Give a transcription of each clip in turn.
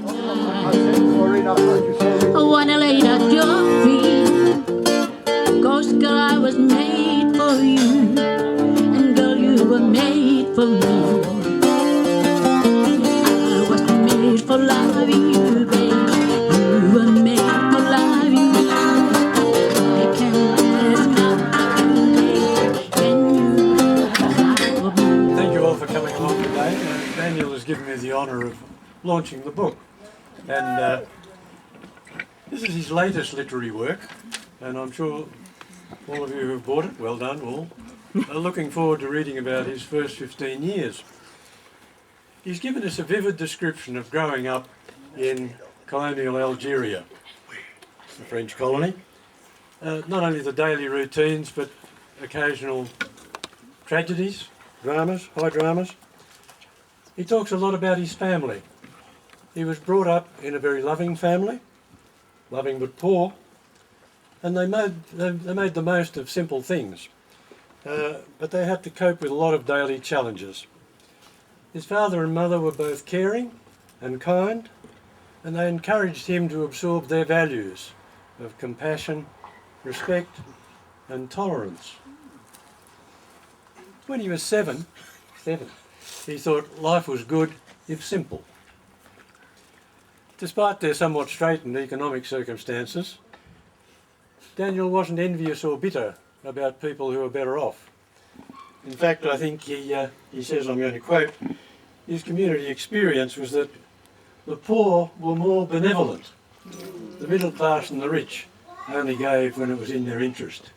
I wanna lay at your feet, 'cause girl, I was made for you, and girl, you were made for me. I was made for loving you, babe. You were made for loving me. I can't let nothing can you love me. Thank you all for coming along today. Daniel has given me the honour of launching the book, and this is his latest literary work, and I'm sure all of you who have bought it, well done all, are looking forward to reading about his first 15 years. He's given us a vivid description of growing up in colonial Algeria, the French colony. Not only the daily routines, but occasional tragedies, dramas, high dramas. He talks a lot about his family. He was brought up in a very loving family, loving but poor, and they made the most of simple things. But they had to cope with a lot of daily challenges. His father and mother were both caring and kind, and they encouraged him to absorb their values of compassion, respect and tolerance. When he was seven, he thought life was good if simple. Despite their somewhat straitened economic circumstances, Daniel wasn't envious or bitter about people who were better off. In fact, I think he says, I'm going to quote, his community experience was that the poor were more benevolent. The middle class and the rich only gave when it was in their interest.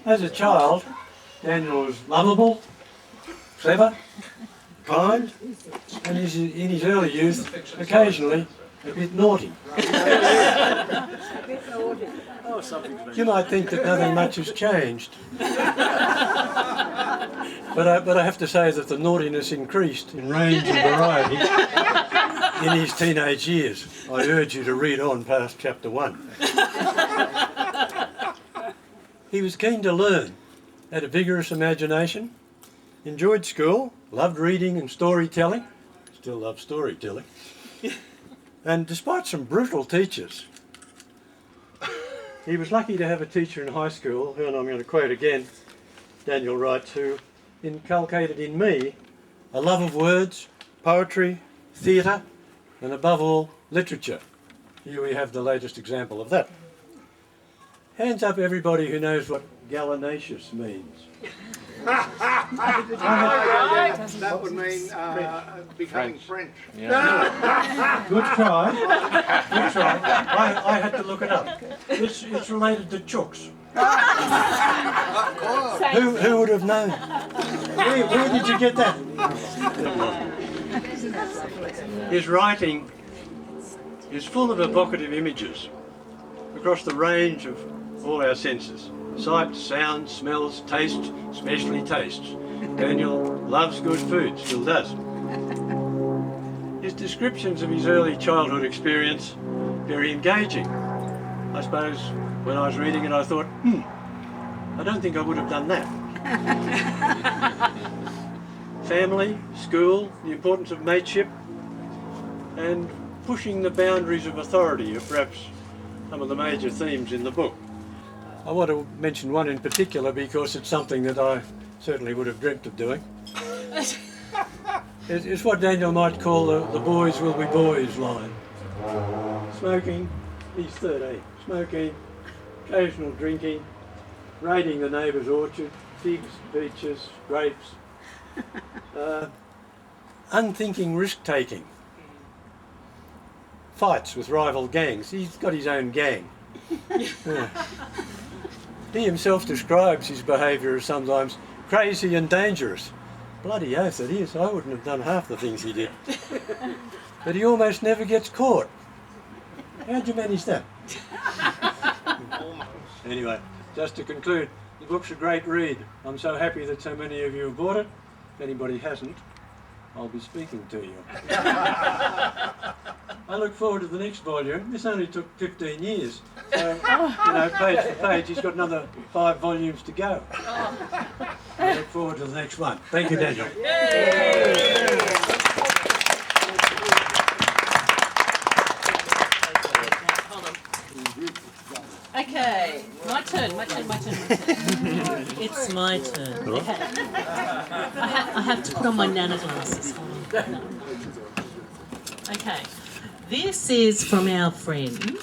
As a child, Daniel was lovable, clever, kind, and in his early youth, occasionally a bit naughty. You might think that nothing much has changed, but I have to say that the naughtiness increased in range and variety in his teenage years. I urge you to read on past chapter 1. He was keen to learn, had a vigorous imagination, enjoyed school, loved reading and storytelling, still loves storytelling, and despite some brutal teachers, he was lucky to have a teacher in high school, who, and I'm going to quote again, Daniel writes, who inculcated in me a love of words, poetry, theatre, and above all, literature. Here we have the latest example of that. Hands up everybody who knows what gallinaceous means. That would mean becoming French. Yeah. Good try. Good try. I had to look it up. It's related to chooks. Who would have known? Where did you get that? His writing is full of evocative images across the range of all our senses. Sight, sound, smells, taste, especially tastes. Daniel loves good food, still does. His descriptions of his early childhood experience, very engaging. I suppose when I was reading it I thought, I don't think I would have done that. Family, school, the importance of mateship, and pushing the boundaries of authority are perhaps some of the major themes in the book. I want to mention one in particular because it's something that I certainly would have dreamt of doing. It's what Daniel might call the boys will be boys line. Smoking, he's 13, smoking, occasional drinking, raiding the neighbour's orchard, figs, peaches, grapes, unthinking risk-taking, fights with rival gangs. He's got his own gang. Yeah. He himself describes his behaviour as sometimes crazy and dangerous. Bloody oath it is. I wouldn't have done half the things he did. But he almost never gets caught. How'd you manage that? Anyway, just to conclude, the book's a great read. I'm so happy that so many of you have bought it. If anybody hasn't, I'll be speaking to you. I look forward to the next volume. This only took 15 years. So, page for page, he's got another 5 volumes to go. I look forward to the next one. Thank you, Daniel. Yay! It's my turn. Okay. I have to put on my nana glasses. Okay. This is from our friend,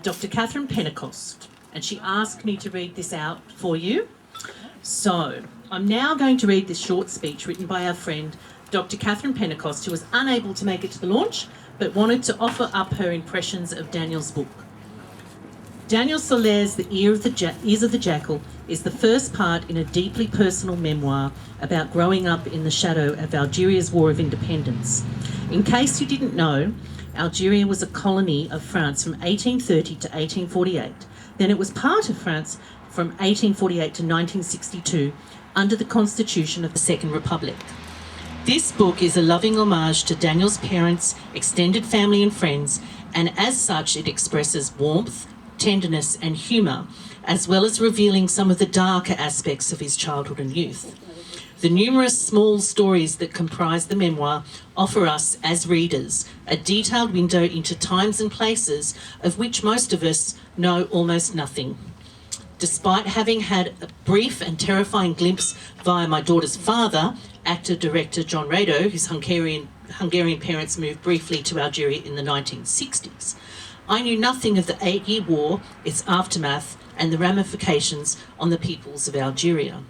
Dr. Catherine Pentecost, and she asked me to read this out for you. So, I'm now going to read this short speech written by our friend, Dr. Catherine Pentecost, who was unable to make it to the launch, but wanted to offer up her impressions of Daniel's book. Daniel Solaire's The Ears of the Jackal is the first part in a deeply personal memoir about growing up in the shadow of Algeria's War of Independence. In case you didn't know, Algeria was a colony of France from 1830 to 1848. Then it was part of France from 1848 to 1962 under the Constitution of the Second Republic. This book is a loving homage to Daniel's parents, extended family and friends, and as such it expresses warmth, tenderness and humour, as well as revealing some of the darker aspects of his childhood and youth. The numerous small stories that comprise the memoir offer us, as readers, a detailed window into times and places of which most of us know almost nothing. Despite having had a brief and terrifying glimpse via my daughter's father, actor-director John Rado, whose Hungarian parents moved briefly to Algeria in the 1960s, I knew nothing of the 8-year war, its aftermath, and the ramifications on the peoples of Algeria.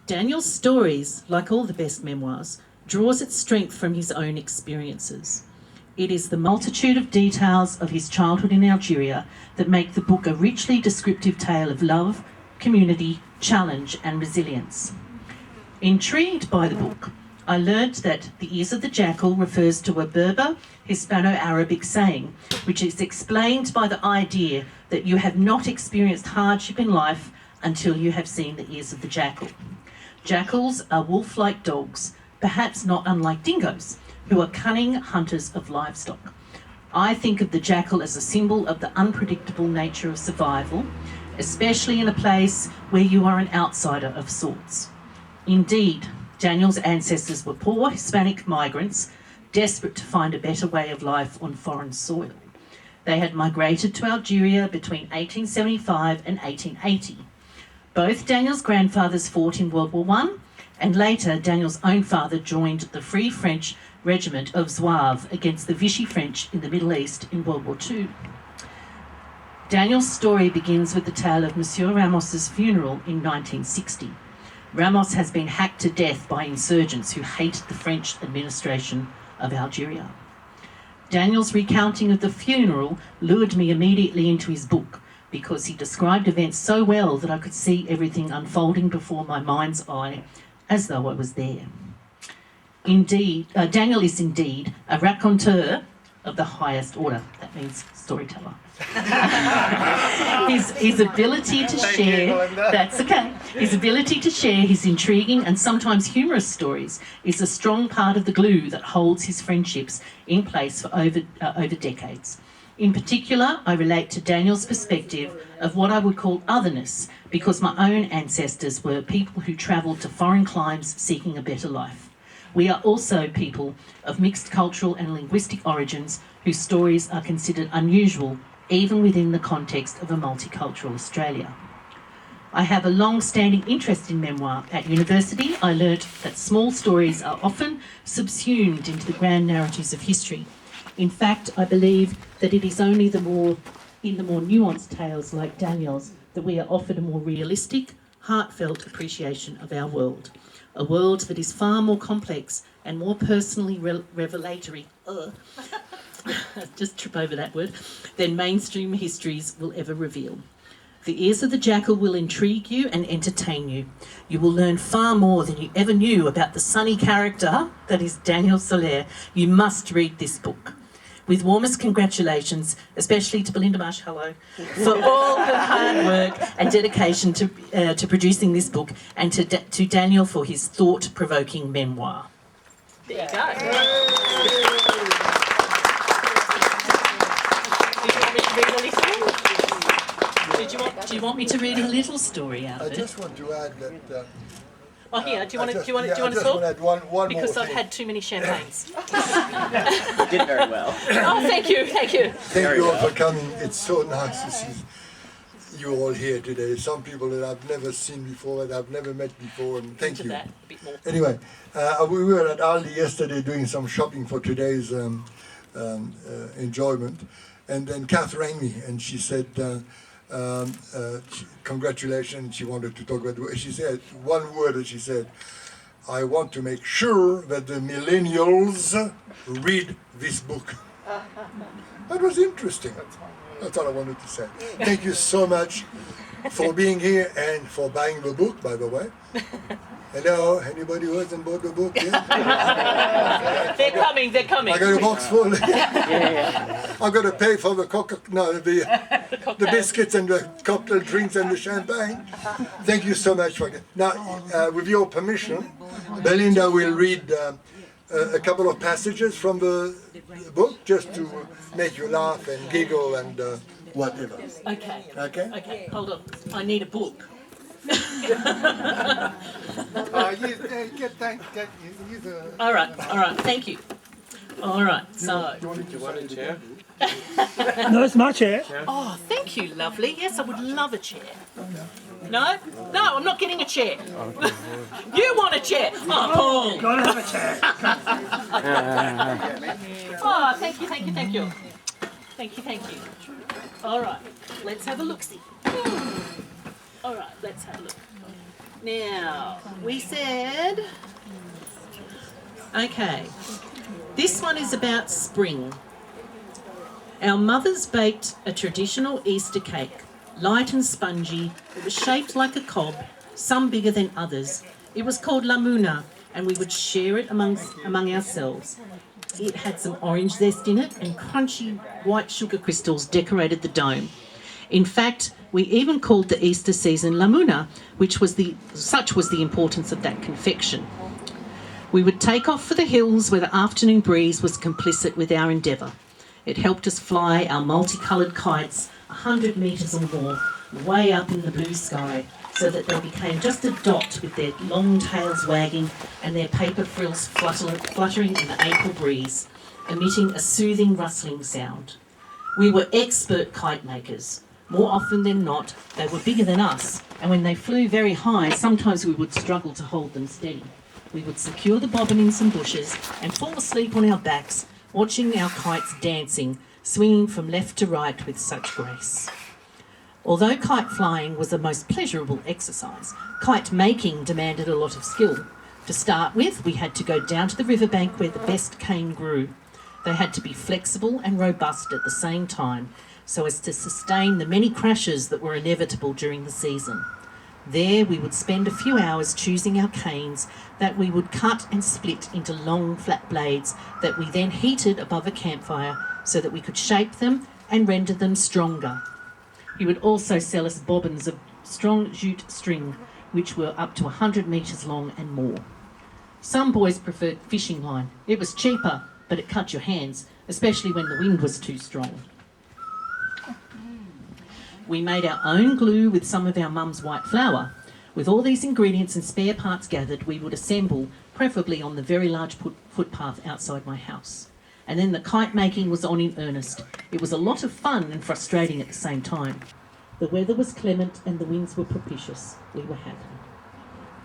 Daniel's stories, like all the best memoirs, draws its strength from his own experiences. It is the multitude of details of his childhood in Algeria that make the book a richly descriptive tale of love, community, challenge and resilience. Intrigued by the book, I learnt that The Ears of the Jackal refers to a Berber Hispano-Arabic saying, which is explained by the idea that you have not experienced hardship in life until you have seen the ears of the jackal. Jackals are wolf-like dogs, perhaps not unlike dingoes, who are cunning hunters of livestock. I think of the jackal as a symbol of the unpredictable nature of survival, especially in a place where you are an outsider of sorts. Indeed, Daniel's ancestors were poor Hispanic migrants, desperate to find a better way of life on foreign soil. They had migrated to Algeria between 1875 and 1880. Both Daniel's grandfathers fought in World War I, and later Daniel's own father joined the Free French Regiment of Zouaves against the Vichy French in the Middle East in World War II. Daniel's story begins with the tale of Monsieur Ramos's funeral in 1960. Ramos has been hacked to death by insurgents who hated the French administration of Algeria. Daniel's recounting of the funeral lured me immediately into his book because he described events so well that I could see everything unfolding before my mind's eye as though I was there. Indeed, Daniel is indeed a raconteur of the highest order. That means storyteller. His ability to share, that's okay, his ability to share his intriguing and sometimes humorous stories is a strong part of the glue that holds his friendships in place for over decades. In particular, I relate to Daniel's perspective of what I would call otherness, because my own ancestors were people who travelled to foreign climes seeking a better life. We are also people of mixed cultural and linguistic origins whose stories are considered unusual, even within the context of a multicultural Australia. I have a long-standing interest in memoir. At university, I learnt that small stories are often subsumed into the grand narratives of history. In fact, I believe that it is only in the more nuanced tales like Daniel's that we are offered a more realistic, heartfelt appreciation of our world. A world that is far more complex and more personally revelatory, just trip over that word, than mainstream histories will ever reveal. The Ears of the Jackal will intrigue you and entertain you. You will learn far more than you ever knew about the sunny character that is Daniel Solaire. You must read this book. With warmest congratulations, especially to Belinda Marsh, hello, for all her hard work and dedication to producing this book, and to Daniel for his thought-provoking memoir. There you go. Do you want me to read a little story out of it? I just want to add that. Do you want to talk? One because more I've had too many champagnes. You did very well. Oh, thank you. Thank you all for coming. It's so nice to see you all here today. Some people that I've never seen before, that I've never met before, and thank Into you. that a bit more. Anyway, we were at Aldi yesterday doing some shopping for today's enjoyment, and then Kath rang me and she said, congratulations, she wanted to talk about, she said, one word that she said, I want to make sure that the millennials read this book. That was interesting. That's all I wanted to say. Thank you so much for being here and for buying the book, by the way. Hello, anybody who hasn't bought the book yet? They're coming. I got a box full. I'm going to pay for the biscuits and the cocktail drinks and the champagne. Thank you so much for it. Now, with your permission, Belinda will read a couple of passages from the book just to make you laugh and giggle and whatever. Okay. Okay? Okay, hold on. I need a book. All right, thank you. All right, so. Do you want a chair? No, it's my chair. Oh, thank you, lovely. Yes, I would love a chair. No? No, I'm not getting a chair. You want a chair? Oh, Paul. Gotta have a chair. Oh, thank you. Thank you. All right, let's have a look-see. All right, let's have a look. Now, we said... Okay, this one is about spring. Our mothers baked a traditional Easter cake, light and spongy. It was shaped like a cob, some bigger than others. It was called La Muna, and we would share it among ourselves. It had some orange zest in it, and crunchy white sugar crystals decorated the dome. In fact, we even called the Easter season La Muna, such was the importance of that confection. We would take off for the hills where the afternoon breeze was complicit with our endeavour. It helped us fly our multicoloured kites 100 metres or more, way up in the blue sky, so that they became just a dot with their long tails wagging and their paper frills fluttering in the April breeze, emitting a soothing rustling sound. We were expert kite makers. More often than not, they were bigger than us, and when they flew very high, sometimes we would struggle to hold them steady. We would secure the bobbin in some bushes and fall asleep on our backs, watching our kites dancing, swinging from left to right with such grace. Although kite flying was the most pleasurable exercise, kite making demanded a lot of skill. To start with, we had to go down to the riverbank where the best cane grew. They had to be flexible and robust at the same time, so as to sustain the many crashes that were inevitable during the season. There we would spend a few hours choosing our canes that we would cut and split into long flat blades that we then heated above a campfire so that we could shape them and render them stronger. He would also sell us bobbins of strong jute string, which were up to 100 metres long and more. Some boys preferred fishing line. It was cheaper, but it cut your hands, especially when the wind was too strong. We made our own glue with some of our mum's white flour. With all these ingredients and spare parts gathered, we would assemble, preferably on the very large footpath outside my house. And then the kite making was on in earnest. It was a lot of fun and frustrating at the same time. The weather was clement and the winds were propitious. We were happy.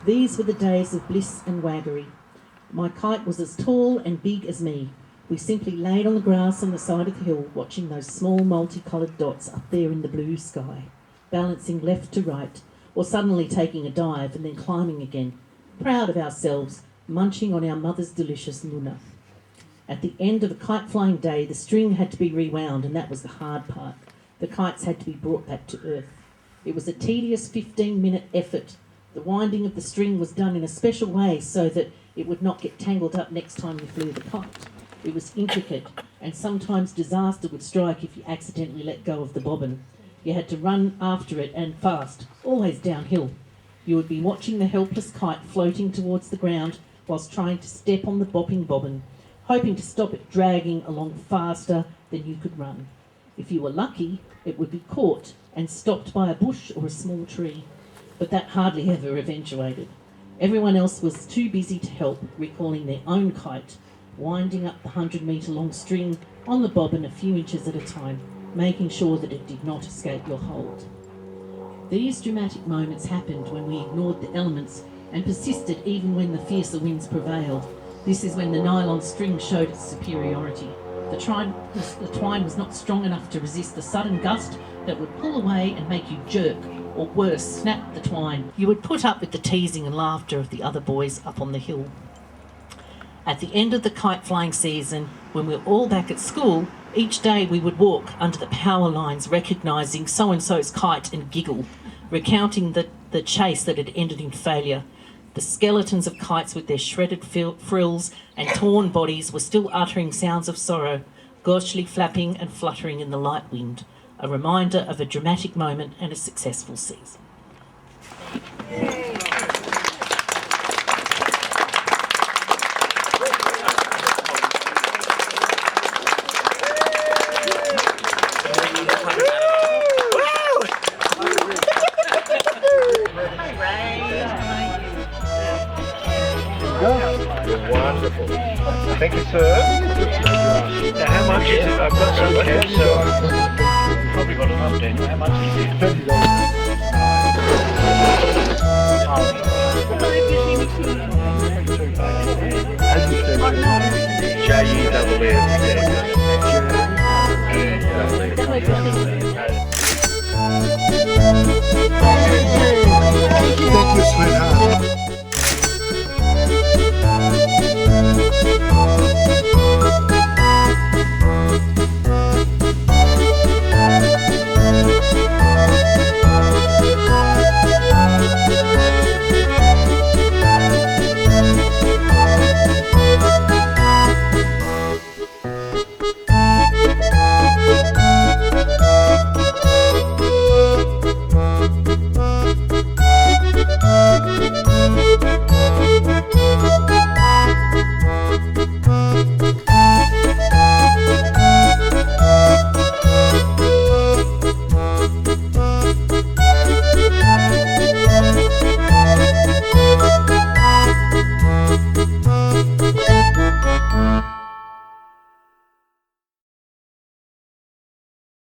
These were the days of bliss and waggery. My kite was as tall and big as me. We simply laid on the grass on the side of the hill, watching those small multicoloured dots up there in the blue sky, balancing left to right, or suddenly taking a dive and then climbing again, proud of ourselves, munching on our mother's delicious muna. At the end of a kite-flying day, the string had to be rewound, and that was the hard part. The kites had to be brought back to earth. It was a tedious 15-minute effort. The winding of the string was done in a special way so that it would not get tangled up next time you flew the kite. It was intricate, and sometimes disaster would strike if you accidentally let go of the bobbin. You had to run after it, and fast, always downhill. You would be watching the helpless kite floating towards the ground whilst trying to step on the bopping bobbin, hoping to stop it dragging along faster than you could run. If you were lucky, it would be caught and stopped by a bush or a small tree, but that hardly ever eventuated. Everyone else was too busy to help, recalling their own kite, winding up the 100-metre long string on the bobbin a few inches at a time, making sure that it did not escape your hold. These dramatic moments happened when we ignored the elements and persisted even when the fiercer winds prevailed. This is when the nylon string showed its superiority. The twine was not strong enough to resist the sudden gust that would pull away and make you jerk, or worse, snap the twine. You would put up with the teasing and laughter of the other boys up on the hill. At the end of the kite flying season, when we were all back at school, each day we would walk under the power lines, recognising so-and-so's kite and giggle, recounting the chase that had ended in failure. The skeletons of kites with their shredded frills and torn bodies were still uttering sounds of sorrow, gauchely flapping and fluttering in the light wind, a reminder of a dramatic moment and a successful season. Wonderful. Thank you, sir. Now, how much is it? I've got some cash, so probably got enough, Daniel. How much is it? $30.